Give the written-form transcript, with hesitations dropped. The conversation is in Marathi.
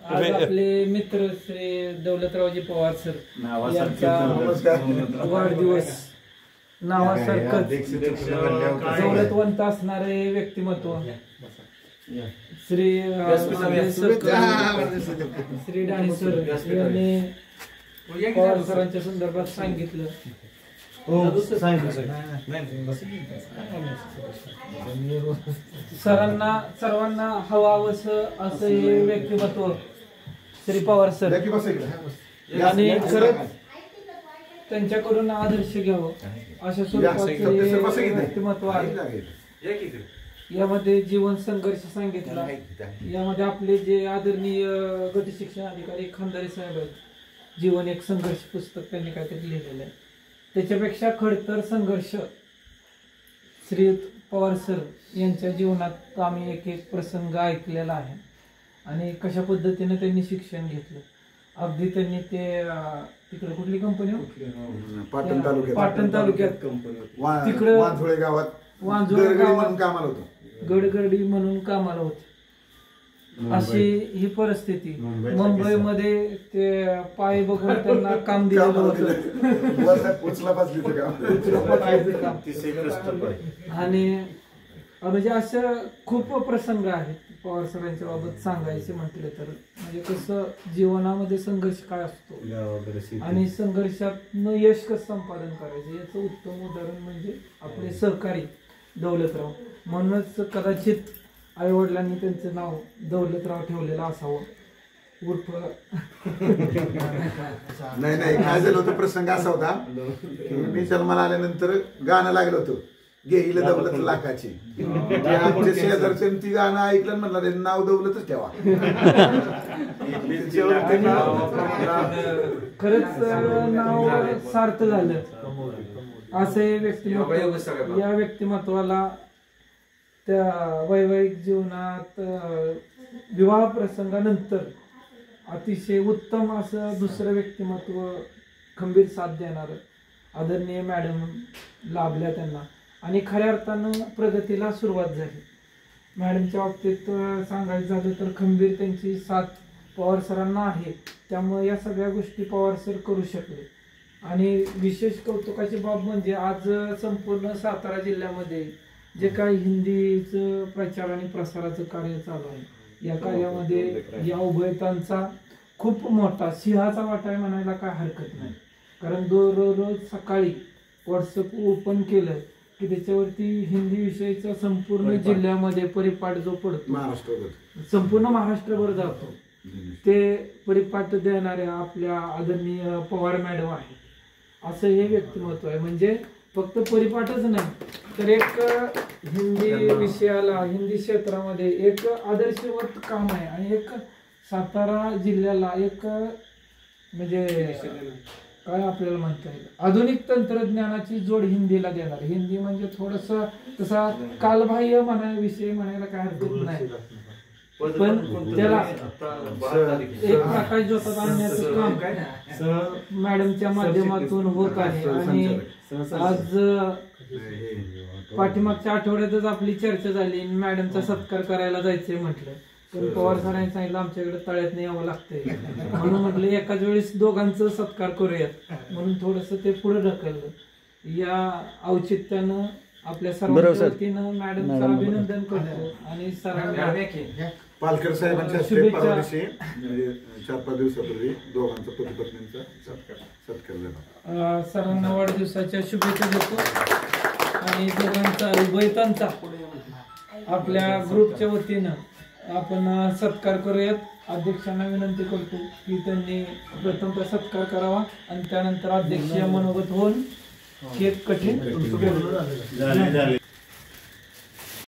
आज आपले मित्र श्री दौलतरावजी पवार सर यांचा वाढदिवस नावासारखंच दौलतवंत असणारे व्यक्तिमत्व श्री डाणी सर यांनी पवार सरांच्या संदर्भात सांगितलं. सर्वांना हवावंस असं हे व्यक्तिमत्व श्री पवार सर आणि खरंच त्यांच्याकडून आदर्श घ्यावं अशा स्वरूपाचे व्यक्तिमत्व आहे. यामध्ये जीवन संघर्ष सांगितला. यामध्ये आपले जे आदरणीय गट शिक्षण अधिकारी खंदारे साहेब आहेत, जीवन एक संघर्ष पुस्तक त्यांनी काहीतरी लिहिलेलं आहे. त्याच्यापेक्षा खडतर संघर्ष श्री पवार सर यांच्या जीवनात आम्ही एक एक प्रसंग ऐकलेला आहे आणि कशा पद्धतीने त्यांनी शिक्षण घेतलं. अगदी त्यांनी ते तिकडे कुठली कंपनी पाटण तालुक्यात तिकडे वांझोळे गावात गडगडी म्हणून कामाला होते. अशी ही परिस्थिती. मुंबईमध्ये ते पाय बघून त्यांना काम दिलेलं होतं आणि म्हणजे अशा खूप प्रसंग आहेत पवार सरांच्या बाबत सांगायचे म्हटले तर. म्हणजे कसं जीवनामध्ये संघर्ष काय असतो आणि संघर्षातनं यश कसं संपादन करायचं याचं उत्तम उदाहरण म्हणजे आपले सहकारी दौलतराव. म्हणूनच कदाचित आई वडिलांनी त्यांचं नाव दौलतराव ठेवलेलं असावं. उर्फ नाही काय झालं होतं, प्रसंग असा होता की मी जन्माला आल्यानंतर गाणं लागलं होतं गेईल दौलत लाखाची. आमच्या शेजारचे ती गाणं ऐकलं म्हणलं नाव दौलतच ठेवा. खरंच नाव सार्थ झालं असे व्यक्तिमत्व. या व्यक्तिमत्वाला त्या वैवाहिक जीवनात विवाह प्रसंगानंतर अतिशय उत्तम असं दुसरं व्यक्तिमत्व खंबीर साथ देणार आदरणीय मॅडम लाभल्या त्यांना आणि खऱ्या अर्थानं प्रगतीला सुरुवात झाली. मॅडमच्या बाबतीत सांगायचं झालं तर खंबीर त्यांची साथ पवार सरांना आहे. त्यामुळे या सगळ्या गोष्टी पवार सर करू शकले. आणि विशेष कौतुकाची बाब म्हणजे आज संपूर्ण सातारा जिल्ह्यामध्ये जे काही हिंदीचं प्रचार आणि प्रसाराचं कार्य चालू आहे या कार्यामध्ये या उभयतांचा खूप मोठा सिंहाचा वाटा आहे म्हणायला काय हरकत नाही. कारण दररोज सकाळी व्हॉट्सअप ओपन केलं की त्याच्यावरती हिंदी विषयीचा संपूर्ण जिल्ह्यामध्ये परिपाठ जो पडतो संपूर्ण महाराष्ट्रभर जातो. ते परिपाठ देणाऱ्या आपल्या आदरणीय पवार मॅडम आहे. असं हे व्यक्तिमत्व आहे. म्हणजे फक्त परिपाठच नाही तर एक हिंदी विषयाला हिंदी क्षेत्रामध्ये एक आदर्शवत काम आहे आणि एक सातारा जिल्ह्याला एक म्हणजे काय आपल्याला म्हणता येईल आधुनिक तंत्रज्ञानाची जोड हिंदीला देणार. हिंदी म्हणजे थोडस तसा कालबाह्य विषय म्हणायला काय हरकत नाही पण त्याला एक प्रकाश ज्योतात आणण्याचं काम मॅडमच्या माध्यमातून होत आहे. आणि आज पाठीमागच्या आठवड्यातच आपली चर्चा झाली मॅडमचा सत्कार करायला जायचंय म्हटलं पण पवार सरांनी सांगितलं आमच्याकडे तळ्यात यावं लागतंय म्हणून म्हटलं एकाच वेळेस दोघांचं सत्कार करूयात म्हणून थोडस ते पुढे ढकललं. या औचित्यानं आपल्या सर्वांच्या वतीनं मॅडमचं अभिनंदन करतो आणि सरांना पालकर साहेबांच्या शुभेच्छा. 4-5 दिवसापूर्वी दोघांचा पती पत्नींचा सत्कार झाला. सरांना वाढदिवसाच्या शुभेच्छा देतो आणि दोघांचा उभयतांचा आपल्या ग्रुपच्या वतीनं आपण सत्कार करूयात. अध्यक्षांना विनंती करतो की त्यांनी प्रथमतः सत्कार करावा आणि त्यानंतर अध्यक्षीय मनोगत होऊन केक कटिंग